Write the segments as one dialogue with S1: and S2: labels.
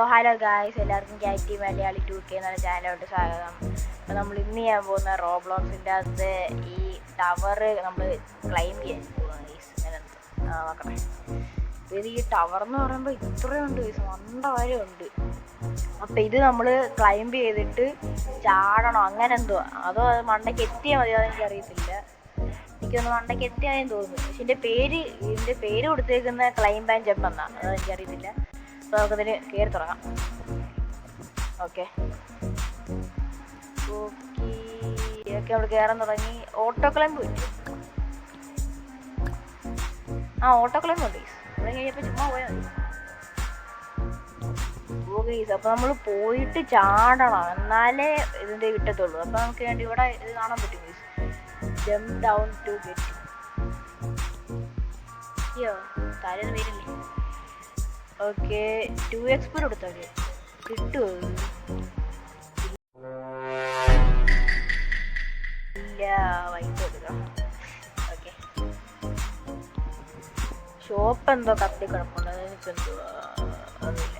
S1: Hello guys, എല്ലാവർക്കും ക്യാറ്റി Malayali 2K എന്ന ചാനലിലോട്ട് സ്വാഗതം. അപ്പോൾ നമ്മൾ ഇന്ന് ചെയ്യാൻ പോകുന്ന റോബ്ലോക്സിൻ്റെ അകത്ത് ഈ ടവർ നമ്മൾ ക്ലൈം ചെയ്യാൻ പോകുന്നത് ഗൈസ്. നോക്കണേ, ഇത് ഈ ടവർ എന്ന് പറയുമ്പോൾ ഇത്രയുണ്ട് ഗൈസ്, മണ്ട വരെയുണ്ട്. അപ്പോൾ ഇത് നമ്മൾ ക്ലൈംബ് ചെയ്തിട്ട് ചാടണം, അങ്ങനെ എന്തോ. അതോ അത് മണ്ടയ്ക്ക് എത്തിയാൽ മതി, അതെനിക്ക് അറിയത്തില്ല. എനിക്കൊന്ന് മണ്ടയ്ക്ക് എത്തിയാലും തോന്നുന്നു. പക്ഷെ ഇതിൻ്റെ പേര് കൊടുത്തേക്കുന്ന ക്ലൈംബ് ആൻഡ് ജമ്പ് എന്നാണ്, അതെനിക്കറിയത്തില്ല. അപ്പോൾ നമുക്കതിന് കയറി തുടങ്ങാം. ഓക്കെ നമ്മൾ കയറാൻ തുടങ്ങി. ഓട്ടോ ക്ലൈംബ് പറ്റും. ഓട്ടോ ക്ലൈംബ് ഉണ്ട് ഗൈസ്. ഇവിടെ കഴിഞ്ഞപ്പോൾ ചുമ്മാ പോയാൽ മതി. ഗൈസ്, അപ്പോൾ നമ്മൾ പോയിട്ട് ചാടണം, എന്നാലേ ഇതിൻ്റെ കിട്ടത്തുള്ളൂ. അപ്പോൾ നമുക്ക് വേണ്ടി ഇവിടെ ഇത് കാണാൻ പറ്റും guys. Jump down to get. അയ്യോ, താരൊന്നും വരില്ലേ. ഓക്കെ, 2x കൊടുത്താൽ കിട്ടുമോ? ഇല്ല, വൈകിട്ട് എടുക്കാം. ഓക്കെ, ഷോപ്പ് എന്തോ കത്തി കിടപ്പുണ്ട്, അതിനിപ്പോൾ എന്തുവാ ഒന്നുമില്ല.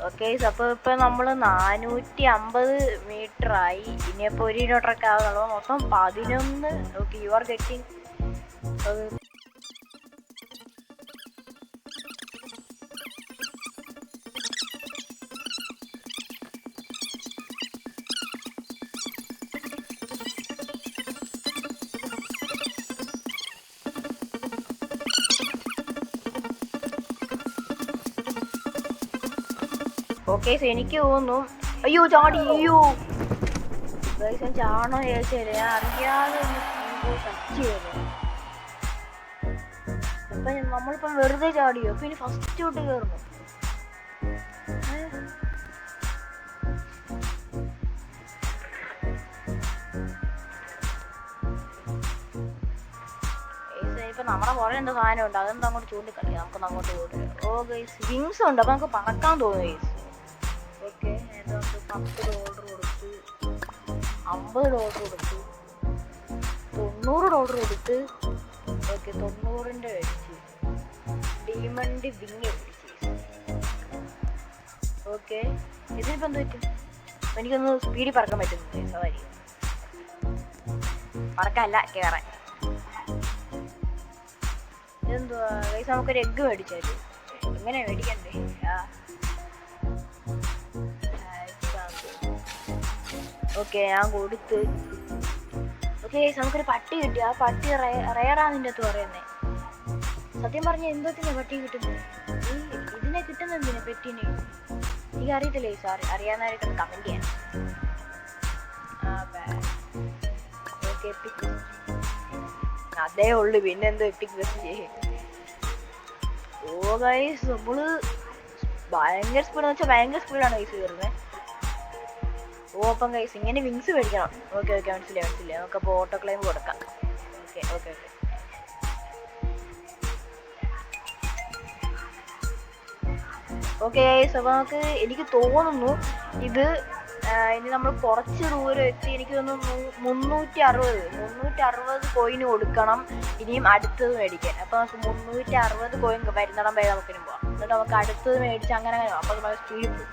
S1: ഓക്കെ, അപ്പോൾ ഇപ്പോൾ നമ്മൾ 450 മീറ്ററായി. ഇനിയിപ്പോൾ 1 കിലോമീറ്ററൊക്കെ ആകുന്നുള്ളൂ. മൊത്തം 11. Okay, you are getting. Okay, എനിക്ക് തോന്നുന്നു. അയ്യോ, ചാടി. അയ്യോ ഗൈസ്, ഞാൻ ചാടണോ ചോദിച്ചാല് ഞാൻ അറിയാതെ ടച്ച് ചെയ്തു. ഇപ്പം നമ്മളിപ്പം വെറുതെ ചാടിയോ? അപ്പം ഇനി ഫസ്റ്റ് തൊട്ട് കയറുന്നു. ഇപ്പം നമ്മുടെ പുറകെ എന്തോ സാധനം ഉണ്ട്, അതെന്തോ അങ്ങോട്ട് ചൂണ്ടിക്കളി. നമുക്കൊന്ന് അങ്ങോട്ട് പോയിട്ട്. ഓ ഗൈസ്, വിങ്സ് ഉണ്ട്, അപ്പം നമുക്ക് പറക്കാൻ തോന്നുന്നു ഗൈസ്. ഓക്കെ, നമുക്ക് $10 കൊടുത്ത്, $50 കൊടുത്ത്, $90 കൊടുത്ത്. ഓക്കെ, 90ൻ്റെ മേടിച്ച് ഡീമണ്ട് വിങ് മേടിച്ച്. ഓക്കെ, ഇതിനിപ്പോൾ എന്ത് പറ്റും? എനിക്കൊന്ന് സ്പീഡിൽ പറക്കാൻ പറ്റുന്നു സവാരി. പറക്കല്ല, കയറാൻ. ഇതെന്തുവാ ഗൈസ്, നമുക്കൊരു എഗ്ഗ് മേടിച്ചാല്. എങ്ങനെ മേടിക്കണ്ടേ? ഓക്കെ, ഞാൻ കൊടുത്ത്. ഓക്കെ ഗൈസ്, നമുക്കൊരു പട്ടി കിട്ടി. ആ പട്ടി റയറാന്നിൻ്റെ അകത്ത് പറയുന്നത്. സത്യം പറഞ്ഞാൽ എന്തോത്തിനാ പട്ടി കിട്ടുന്നത്? ഇതിനെ കിട്ടുന്നത് എന്തിനാ പെറ്റിനെ? എനിക്ക് അറിയത്തില്ല ഗൈസ്. അറിയാവുന്നവരൊക്കെ കമൻറ്റ് ചെയ്യണം. ഓക്കെ, എപ്പിക് അതേ ഉള്ളു, പിന്നെ എന്തോ എപ്പിക് ബസ് ചെയ്യും. ഓ ഗൈസ്, നമ്മള് ഭയങ്കര സ്പീഡ് എന്ന് വെച്ചാൽ ഭയങ്കര സ്പീഡാണ് ഗൈസ് കയറുന്നത്. ഓ, അപ്പം ഗൈസ് ഇങ്ങനെ വിങ്സ് മേടിക്കണം. ഓക്കെ, മനസ്സിലായി. നമുക്കപ്പോൾ ഓട്ടോ ക്ലൈംബ് കൊടുക്കാം. ഓക്കെ. ഓക്കെ ഗൈസ്, അപ്പോൾ എനിക്ക് തോന്നുന്നു ഇത് ഇനി നമ്മൾ കുറച്ച് ദൂരം എത്തി. എനിക്ക് തോന്നുന്നു 360 കോയിൻ കൊടുക്കണം ഇനിയും അടുത്തത് മേടിക്കാൻ. അപ്പോൾ നമുക്ക് 360 കോയിൻ വരുന്നിടം വരെ നമുക്കിനി പോകാം. എന്നിട്ട് നമുക്ക് അടുത്തത് മേടിച്ച് അങ്ങനെ അപ്പോൾ നമ്മൾ സ്പീഡിൽ പോകും.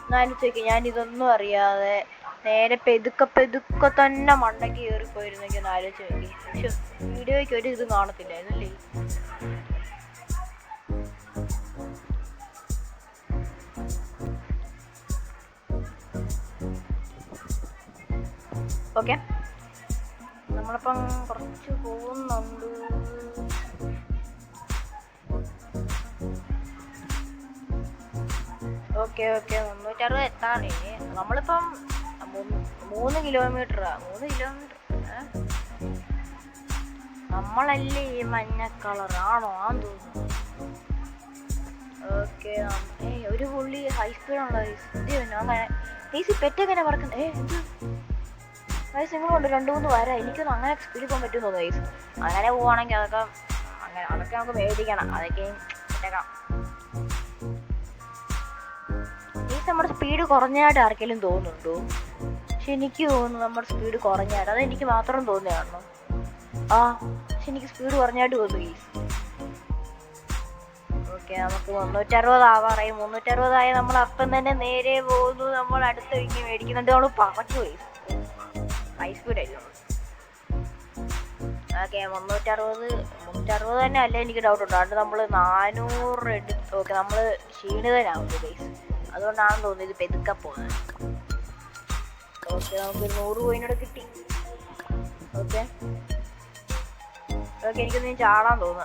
S1: എന്നാലും ഞാനിതൊന്നും അറിയാതെ നേരെ പെതുക്കെ തന്നെ മണ്ടയ്ക്ക് കയറിപ്പോയിരുന്നെങ്കിൽ ഒന്ന് ആലോചിച്ച് നോക്കി. പക്ഷെ വീഡിയോയ്ക്ക് ഒരു ഇതും കാണത്തില്ലായിരുന്നല്ലേ. ഓക്കെ, നമ്മളിപ്പം കുറച്ച് പോകുന്നുണ്ട്. ഓക്കെ, 360 എത്താറേ. നമ്മളിപ്പം 3 കിലോമീറ്ററാ. 3 കിലോമീറ്റർ നമ്മളല്ലേ ഈ മഞ്ഞ കളറാണോ ആന്ന് തോന്നുന്നു. ഓക്കെ, ഒരു പുള്ളി ഹൈ സ്പീഡുള്ള ഈസി പെറ്റെങ്ങനെ പറക്കുന്നത്? ഗൈസ്, നിങ്ങളുണ്ട് 2-3 വര. എനിക്കൊന്നും അങ്ങനെ സ്പീഡിൽ പോകാൻ പറ്റുമെന്ന് തോന്നുന്നു ഗൈസ്. അങ്ങനെ പോവുകയാണെങ്കിൽ അതൊക്കെ നമുക്ക് മേടിക്കണം. അതൊക്കെ ഇട്ടേക്കാം. ഗൈസ്, നമ്മുടെ സ്പീഡ് കുറഞ്ഞായിട്ട് ആർക്കെങ്കിലും തോന്നുന്നുണ്ടോ? പക്ഷെ എനിക്ക് തോന്നുന്നു നമ്മുടെ സ്പീഡ് കുറഞ്ഞായിട്ട്. അതെനിക്ക് മാത്രം തോന്നുകയാണോ? പക്ഷെ എനിക്ക് സ്പീഡ് കുറഞ്ഞായിട്ട് തോന്നുന്നു ഗൈസ്. ഓക്കെ നമുക്ക് 360 ആവാറായി. 360 നമ്മൾ അപ്പം തന്നെ നേരെ പോകുന്നു. നമ്മൾ അടുത്ത വിങ്ങി മേടിക്കുന്നുണ്ട്. നമ്മൾ പറച്ചു പോയി ഹൈ സ്പീഡായിരുന്നു. ഓക്കെ 360 തന്നെ അല്ല, എനിക്ക് ഡൗട്ട് ഉണ്ട്. അതുകൊണ്ട് നമ്മൾ 400 എടുത്ത് ഓക്കെ നമ്മൾ ക്ഷീണിതനാവുന്നു ഗൈസ്. അതുകൊണ്ടാണെന്ന് തോന്നുന്നത് ഇത് പെതുക്കെ പോകുന്നത്. ഓക്കെ നമുക്ക് 100 കോയിനോട് കിട്ടി. ഓക്കെ ഓക്കെ എനിക്കൊന്ന് ചാടാൻ തോന്നുക,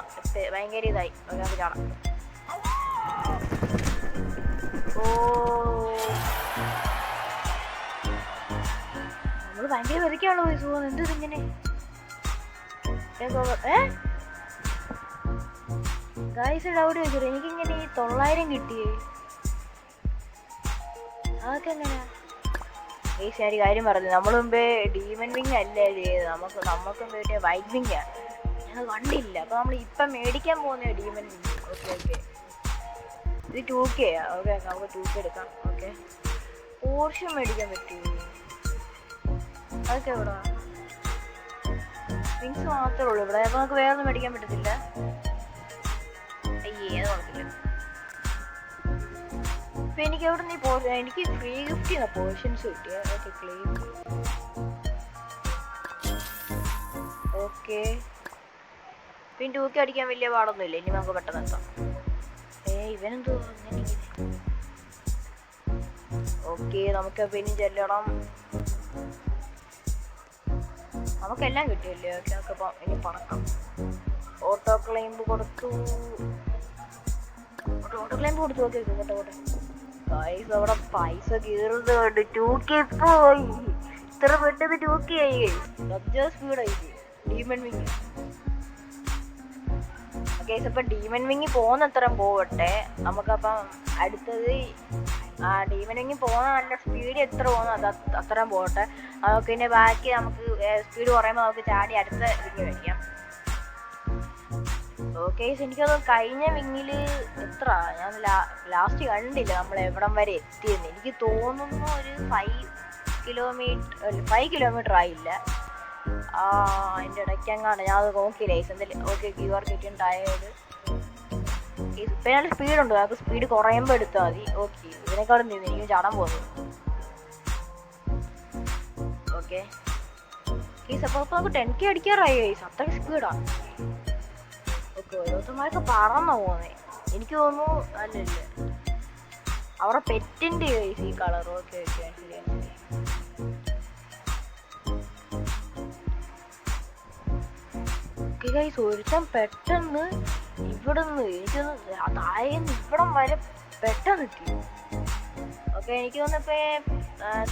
S1: ഭയങ്കര ഇതായി. ഓക്കെ നമുക്ക് ചാടാം. ഓ നമ്മൾ ഭയങ്കര വെറുക്കാണല്ലോ ഗൈസ് പോകുന്നത്. എന്ത് ഇതിങ്ങനെ ഗൈസ് ഡൗട്ട് ചോദിച്ചത് എനിക്കിങ്ങനെ ഈ 900 കിട്ടിയേ, അതൊക്കെ എങ്ങനെയാ ഗൈസ്? ഞാൻ ഒരു കാര്യം പറഞ്ഞു, നമ്മൾ മുമ്പേ ഡീമൺ വിങ് അല്ല ചെയ്തത്, നമുക്ക് മുമ്പേ വൈറ്റ് വിങ്ങാണ്. ഞങ്ങൾ കണ്ടില്ല. അപ്പോൾ നമ്മൾ ഇപ്പം മേടിക്കാൻ പോകുന്ന ഡീമൺ വിങ്. ഓക്കെ ഓക്കെ ഇത് 2K ഓക്കെ നമുക്ക് 2K എടുക്കാം. ഓക്കെ പോർഷൻ മേടിക്കാൻ പറ്റുമോ? അതൊക്കെ എവിടെ വിങ്സ് മാത്രമേ ഉള്ളൂ ഇവിടെ. അപ്പോൾ നമുക്ക് വേറെ ഒന്നും മേടിക്കാൻ പറ്റത്തില്ല. അയ്യേ അത് കുഴപ്പമില്ല. ഇപ്പം എനിക്ക് എവിടെ നിന്ന് എനിക്ക് ഫ്രീ ഗിഫ്റ്റ് ചെയ്യുന്ന പോർഷൻസ് കിട്ടിയ. Okay claim. ഓക്കെ പിന്നെ 2K അടിക്കാൻ വലിയ പാടൊന്നുമില്ല. ഇനി നമുക്ക് പെട്ടെന്ന് എത്താം. ഇവനെന്തോ ഓക്കെ നമുക്ക് പിന്നെ ചെല്ലണം. നമുക്കെല്ലാം കിട്ടിയല്ലേ? ഓക്കെ നമുക്ക് ഇനി പറക്കാം. ഓട്ടോ ക്ലെയിം കൊടുത്തു. ഓട്ടോ ക്ലെയിം കൊടുത്തു. ഓക്കെ കേട്ടോ കോട്ടെ ഗൈസ് അവിടെ പൈസ കീറുന്നുണ്ട്. 2K പോയി. ഇത്ര പെട്ടെന്ന് 2K ആയി. സ്പീഡായി ഡീമൺ വിങ്. ഓക്കെ ഇപ്പം ഡീമൺ വിങ്ങി പോകുന്ന അത്രയും പോവട്ടെ. നമുക്കപ്പം അടുത്തത് ഡീമൺ വിങ്ങി പോകുന്ന നല്ല സ്പീഡ് എത്ര പോകുന്നു അത് അത്രയും പോകട്ടെ. നമുക്ക് പിന്നെ ബാക്കി നമുക്ക് സ്പീഡ് കുറയുമ്പോൾ നമുക്ക് ചാടി അടുത്ത വിങ്ങി മേടിക്കാം. ഓക്കെ എനിക്കത് കഴിഞ്ഞ വിങ്ങിൽ എത്ര ഞാൻ ലാസ്റ്റ് കണ്ടില്ല നമ്മൾ എവിടം വരെ എത്തിയെന്ന്. എനിക്ക് തോന്നുന്നു ഒരു 5 കിലോമീറ്റർ ആയില്ല. അതിൻ്റെ ഇടയ്ക്കെങ്ങാണ് ഞാൻ അത് നോക്കിയില്ല എന്തെങ്കിലും. ഓക്കെ ക്യൂആർ കിട്ടിയിട്ടുണ്ടായത്. ഇപ്പം നല്ല സ്പീഡുണ്ട്. നമുക്ക് സ്പീഡ് കുറയുമ്പോൾ എടുത്താൽ മതി. ഓക്കെ ഇതിനേക്കാളും നിന്ന് എനിക്ക് ചാടാൻ പോകുന്നു. ഓക്കെ അപ്പോൾ നമുക്ക് 10K അടിക്കാറായി ഗൈസ്. അത്രയ്ക്ക് സ്പീഡാണ്. ഓക്കെ ഓരോരുത്തന്മാരൊക്കെ പറന്നാ പോകുന്നത്. എനിക്ക് തോന്നുന്നു അല്ലല്ല അവരുടെ പെറ്റിൻ്റെ ഗൈസ് ഈ കളർ. ഓക്കെ ഓക്കെ ശരിയാണ്. ഗൈസ് ഒരുത്തൻ പെട്ടെന്ന് ഇവിടുന്ന് എനിക്കൊന്ന് താഴേന്ന് ഇവിടം വരെ പെട്ടെന്ന് എത്തി. ഓക്കെ എനിക്ക് തോന്നുന്നിപ്പോൾ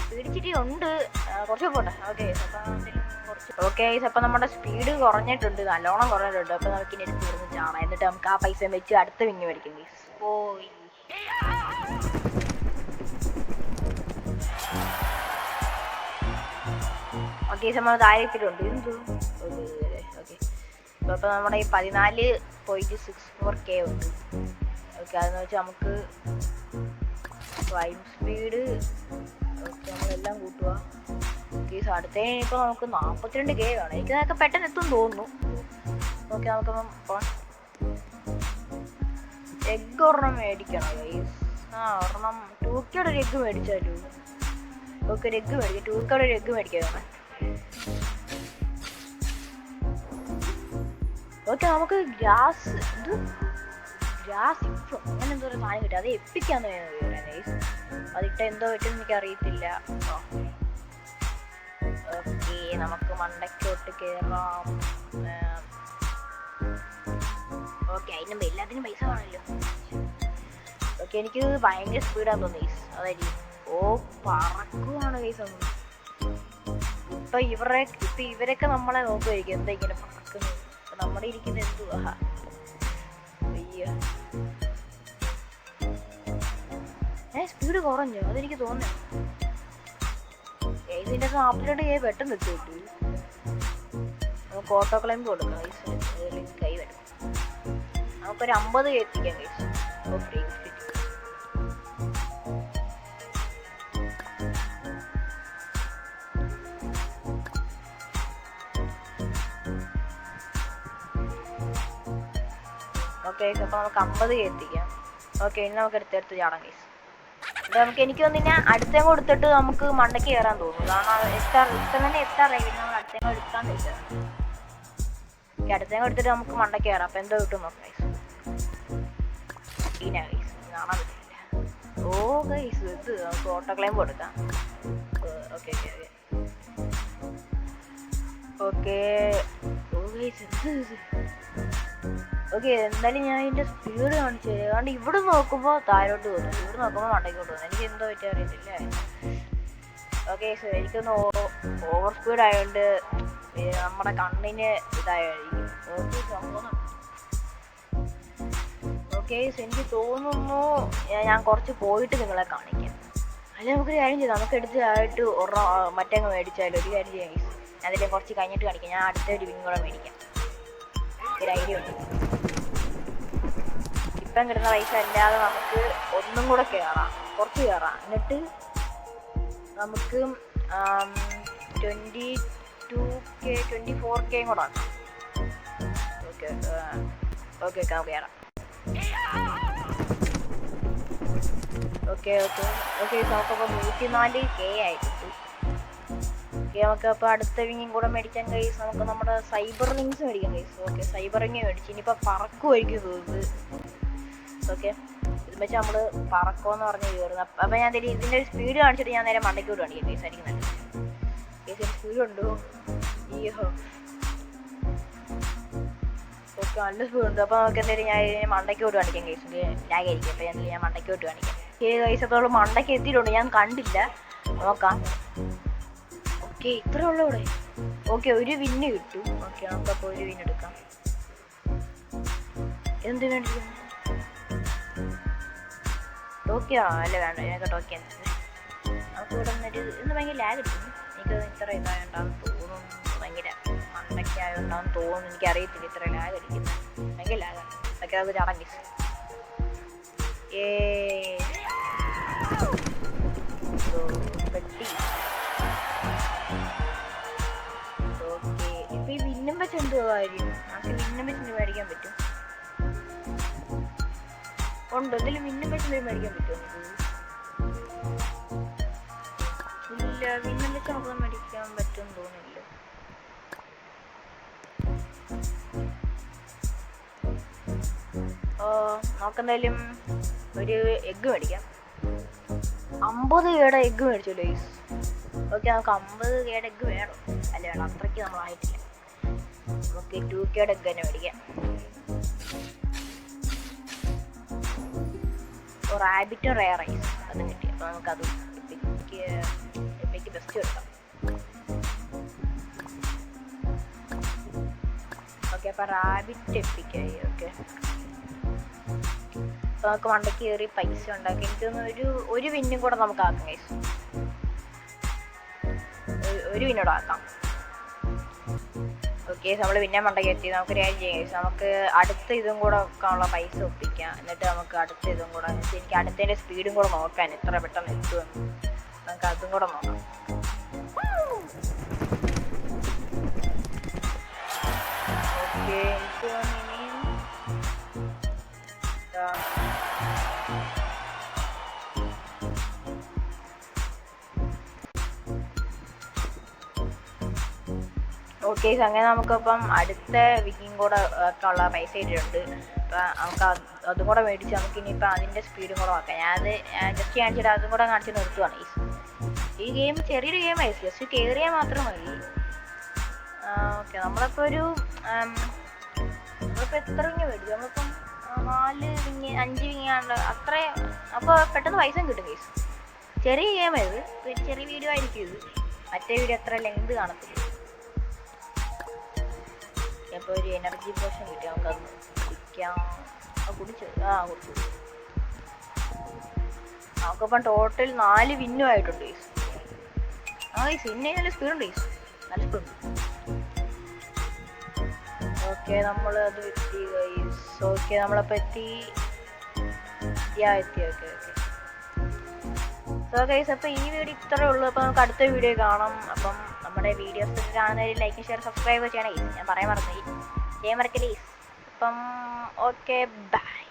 S1: സ്പീഡ് ഉണ്ട് കുറച്ച് പോട്ടെ. ഓക്കെ ഓക്കെ അപ്പം നമ്മുടെ സ്പീഡ് കുറഞ്ഞിട്ടുണ്ട്, നല്ലോണം കുറഞ്ഞിട്ടുണ്ട്. അപ്പം നമുക്ക് ഇനി എടുത്ത് വരുന്ന ചാണകം. എന്നിട്ട് നമുക്ക് ആ പൈസ വെച്ച് അടുത്ത വിങ്ങി മേടിക്കും ഗൈസ്. പോയി ഓക്കെ നമ്മൾ താഴെ എത്തിയിട്ടുണ്ട്. എന്തോ ഓക്കെ അപ്പോൾ നമ്മുടെ ഈ 14.64K ഉണ്ട്. ഓക്കെ അതെന്ന് വെച്ചാൽ നമുക്ക് ക്ലൈം സ്പീഡ് ഓക്കെ നമ്മളെല്ലാം കൂട്ടുക. ഓക്കെ അടുത്തേ ഇപ്പോൾ നമുക്ക് 42K വേണം. എനിക്ക് അതൊക്കെ പെട്ടെന്ന് എത്തും തോന്നുന്നു. ഓക്കെ നമുക്കൊന്നും പോകാം. എഗ്ഗ് ഒരെണ്ണം മേടിക്കണം ഗൈസ്. ഒരെണ്ണം 2Kയുടെ ഒരു എഗ്ഗ് മേടിച്ചാലോ? ഓക്കെ ഒരു എഗ്ഗ് മേടിക്കാം. 2Kയുടെ ഒരു എഗ്ഗ് മേടിക്കാൻ വേണം. ഓക്കെ നമുക്ക് ഗ്യാസ് ഇപ്പം അങ്ങനെ എന്തോ ഒരു സാധനം കിട്ടും. അത് എപ്പിക്കാന്ന് പറയുന്നത് ഗൈസ്. അതിട്ട എന്തോ പറ്റും എനിക്ക് അറിയത്തില്ല. ഓക്കെ നമുക്ക് മണ്ടയ്ക്കോട്ട് കയറാം. ഓക്കെ അതിന് എല്ലാത്തിനും പൈസ വേണമല്ലോ. ഓക്കെ എനിക്ക് ഭയങ്കര സ്പീഡാന്ന് തോന്നുന്നു ഗൈസ്. അതായിരിക്കും. പറക്കുവാണ് ഗൈസ്. ഇപ്പം ഇവരൊക്കെ നമ്മളെ നോക്കുമായിരിക്കും എന്താ ഇങ്ങനെ പറക്കുന്നത്. നമ്മുടെ ഇരിക്കുന്ന എന്തുവാ സ്പീഡ് കുറഞ്ഞു അതെനിക്ക് തോന്നുന്നു. ഇതിൻ്റെ 42K പെട്ടെന്ന് എത്തിയിട്ട് നമുക്ക് ഓട്ടോ ക്ലൈം കൊടുക്കാം. കൈ വരും. നമുക്കൊരു 50K എത്തിക്കാം കഴിച്ചു. ഓക്കെ ഓക്കെ അപ്പോൾ നമുക്ക് 50K എത്തിക്കാം. ഓക്കെ, ഇനി നമുക്ക് എടുത്തെടുത്ത് ചാടാം ഗൈസ്. നമുക്ക് എനിക്ക് തോന്നിയാൽ അടുത്തേം കൊടുത്തിട്ട് നമുക്ക് മണ്ടയ്ക്ക് കയറാൻ തോന്നുന്നു. കാരണം ഇത്ര എത്താറായി, പിന്നെ നമ്മൾ അടുത്തേം എടുക്കാൻ വെച്ചതാണ്. അടുത്തേം എടുത്തിട്ട് നമുക്ക് മണ്ടയ്ക്ക് കയറാം. അപ്പം എന്തോ കിട്ടും നോക്കാം ഗൈസ്. ഇനാ ഗൈസ് കാണാൻ പറ്റില്ല. ഓ ഗൈസ് ഇത് നമുക്ക് ഓട്ടോ ക്ലൈംബ് കൊടുക്കാം. ഓക്കെ ഓക്കെ ഓക്കെ ഓ ഗൈസ് ഇത് ഓക്കെ. എന്തായാലും ഞാൻ ഇതിൻ്റെ സ്പീഡ് കാണിച്ചു തരാം. കാരണം ഇവിടെ നോക്കുമ്പോൾ താഴോട്ട് തോന്നും, ഇവിടെ നോക്കുമ്പോൾ മണ്ടയ്ക്കോട്ട് തോന്നും. എനിക്ക് എന്തോ പറ്റി അറിയത്തില്ല. ഓക്കെ സോ എനിക്കൊന്ന് ഓവർ സ്പീഡ് ആയതുകൊണ്ട് നമ്മുടെ കണ്ണിന് ഇതായിരിക്കും. ഓക്കെ സംഭവം ഓക്കെ എനിക്ക് തോന്നുന്നു ഞാൻ കുറച്ച് പോയിട്ട് നിങ്ങളെ കാണിക്കാം. അല്ല നമുക്കൊരു കാര്യം ചെയ്യാം, നമുക്ക് എടുത്തായിട്ട് മറ്റങ്ങ് മേടിച്ചാലും ഒരു കാര്യം ചെയ്യാം. അതിൽ കുറച്ച് കഴിഞ്ഞിട്ട് കാണിക്കാം. ഞാൻ അടുത്തൊരു വിങ് കൂടെ മേടിക്കാം. ഒരു ഐഡിയ ഉണ്ട്. ഇപ്പം കിട്ടുന്ന പൈസ അല്ലാതെ നമുക്ക് ഒന്നും കൂടെ കയറാം, കുറച്ച് കയറാം. എന്നിട്ട് നമുക്ക് 22K 24K കൂടെ ആക്കാം. ഓക്കെ ഓക്കെ ഓക്കെ നമുക്ക് കയറാം. ഓക്കെ ഓക്കെ ഓക്കെ നമുക്കപ്പോൾ 104K ആയിട്ട് നമുക്കപ്പോൾ അടുത്ത വിങ്ങും കൂടെ മേടിക്കാൻ കഴിയും. നമുക്ക് നമ്മുടെ സൈബർ റിങ്സ് മേടിക്കാൻ കഴിയും. ഓക്കെ സൈബർ റിങ് മേടിച്ച് ഇനിയിപ്പോൾ പറക്കുമായിരിക്കും തോന്നുന്നത്. ഓക്കെ ഇത് വെച്ചാൽ നമ്മൾ പറക്കുമെന്ന് പറഞ്ഞ് കയറുന്നത്. അപ്പം ഞാൻ ഇതിൻ്റെ ഒരു സ്പീഡ് കാണിച്ചിട്ട് ഞാൻ നേരെ മണ്ടയ്ക്കോട്ട് കാണിക്കാം. കേസ് ആയിരിക്കും നല്ല കേസിന് സ്പീഡ് ഉണ്ടോ? അയ്യോ ഓക്കെ നല്ല സ്പീഡ് ഉണ്ട്. അപ്പോൾ നമുക്ക് എന്തായാലും ഞാൻ മണ്ടയ്ക്കോട്ട് കാണിക്കാം. കേസിൻ്റെ ലാഗായിരിക്കും. അപ്പോൾ ഞാൻ മണ്ടയ്ക്കോട്ട് കാണിക്കാം. കേസ് അപ്പോൾ മണ്ടയ്ക്ക് എത്തിയിട്ടുണ്ട്, ഞാൻ കണ്ടില്ല. നോക്കാം. ഓക്കെ ഇത്രേ ഉള്ളൂ ഇവിടെ. ഓക്കെ ഒരു വിന്ന് കിട്ടും. ഓക്കെ നമുക്കപ്പോൾ ഒരു വിന്ന് എടുക്കാം. എന്ത് വേണ്ടിയിരുന്നു? ടോക്കിയോ അല്ല വേണ്ട, ഞങ്ങൾക്ക് ടോക്കിയോ നമുക്ക് ഇവിടെ നിന്നൊരു ഇന്ന് ഭയങ്കര ലാഗ് അടിക്കുന്നു. എനിക്ക് ഇത്ര ഇതായോണ്ടാന്ന് തോന്നുന്നു, ഭയങ്കര മണ്ടയ്ക്കായോണ്ടാന്ന് തോന്നുന്നു. എനിക്കറിയത്തില്ല ഇത്ര ലാഗ് അടിക്കുന്നു, ഭയങ്കര ലാഗാണ്. ഓക്കെ നമുക്ക് ചടങ്ങി പെട്ടി. ഓക്കെ ഇപ്പം ഈ വിന്നും വെച്ച് എന്തോ കാര്യം? നമുക്ക് വിന്നും വെച്ച് മേടിക്കാൻ പറ്റും. ഉണ്ടോ എന്തെങ്കിലും വിന്നും വെച്ച് മേടിക്കാൻ പറ്റുമോ? ഇല്ല വിന്നും വെച്ച് നമുക്ക് മേടിക്കാൻ പറ്റുമെന്ന് തോന്നുന്നില്ല. നമുക്കെന്തായാലും ഒരു എഗ്ഗ് മേടിക്കാം. 50Kയുടെ എഗ്ഗ് മേടിച്ചല്ലോ ഗൈസ്. ഓക്കെ നമുക്ക് 50Kയുടെ എഗ്ഗ് വേണം. അല്ല വേണം, അത്രയ്ക്ക് നമ്മളായിട്ടില്ല. നമുക്ക് 2Kയുടെ എഗ്ഗ് തന്നെ മേടിക്കാം. റാബിറ്റ് റെയർ റൈസ് അതും കിട്ടി. അപ്പോൾ നമുക്കത് എപ്പിക്ക് ബെസ്റ്റ് എടുക്കാം. ഓക്കെ അപ്പോൾ റാബിറ്റ് എപ്പിക്കായി. ഓക്കെ അപ്പോൾ നമുക്ക് മണ്ടയ്ക്ക് കയറി പൈസ ഉണ്ടാക്കി. എനിക്കൊന്ന് ഒരു വിന്നും കൂടെ നമുക്ക് ആക്കാം ഗൈസ്. ഒരു വിന്നോടെ ആക്കാം. ഓക്കെ നമ്മൾ പിന്നെ മണ്ടയ്ക്ക് എത്തി. നമുക്ക് കാര്യം ചെയ്യാം ഗൈസ്, നമുക്ക് അടുത്ത ഇതും കൂടെ ഉള്ള പൈസ ഒപ്പിക്കാം. എന്നിട്ട് നമുക്ക് അടുത്ത ഇതും കൂടെ എനിക്ക് അടുത്തതിൻ്റെ സ്പീഡും കൂടെ നോക്കാൻ എത്ര പെട്ടെന്ന് എത്തുമെന്ന് നമുക്ക് അതും കൂടെ നോക്കാം. ഓക്കെ എനിക്ക് ഇനിയും ഓക്കെ അങ്ങനെ നമുക്കിപ്പം അടുത്ത വിക്കിങ് കൂടെ ഒക്കെ ഉള്ള പൈസ ഇട്ടിട്ടുണ്ട്. അപ്പം നമുക്ക് അതും കൂടെ മേടിച്ച് നമുക്ക് ഇനിയിപ്പോൾ അതിൻ്റെ സ്പീഡും കൂടെ നോക്കാം. ഞാനത് ജസ്റ്റ് കാണിച്ചിട്ട് അതും കൂടെ കാണിച്ച് നിർത്തുവാണ്. ഈ ഗെയിം ചെറിയൊരു ഗെയിമായി, ജസ്റ്റ് കയറിയാൽ മാത്രം മതി. ഓക്കെ നമ്മളിപ്പോൾ എത്ര വിങ്ങ് മേടിച്ചു? നമ്മളിപ്പം 4 വിങ്ങ് 5 വിങ്ങാണ്ട് അത്ര. അപ്പോൾ പെട്ടെന്ന് പൈസ കിട്ടും ഗെയ്സ്. ചെറിയ ഗെയിമായത്, ചെറിയ വീഡിയോ ആയിരിക്കും ഇത്. മറ്റേ വീഡിയോ അത്ര ലെങ്ത് കാണത്തില്ല. അപ്പോൾ ഒരു എനർജി പോഷൻ കിട്ടി, നമുക്കത് കുടിക്കാം. കുടിച്ചു കുടിച്ചു. നമുക്കിപ്പം ടോട്ടൽ 4 വിന്നും ആയിട്ടുണ്ട് ഗൈസ്. ഗൈസ് ഇന്നെ നല്ല സ്പീഡുണ്ട് ഗൈസ്, നല്ല സ്പീഡ്. ഓക്കെ നമ്മളത് എത്തി ഗൈസ്. ഓക്കെ നമ്മളപ്പോൾ എത്തി. ഓക്കെ ഓക്കെ സോ ഗൈസ് അപ്പോൾ ഈ വീഡിയോ ഇത്രയേ ഉള്ളൂ. അപ്പോൾ നമുക്ക് അടുത്ത വീഡിയോ കാണാം. അപ്പം നമ്മുടെ വീഡിയോസ് കാണുന്നതിൽ ലൈക്ക് ഷെയർ സബ്സ്ക്രൈബ് ചെയ്യണം. ഞാൻ പറയാൻ മറന്നു, ചെയ്യാൻ മറക്കല്ലേ. അപ്പം ഓക്കെ ബൈ.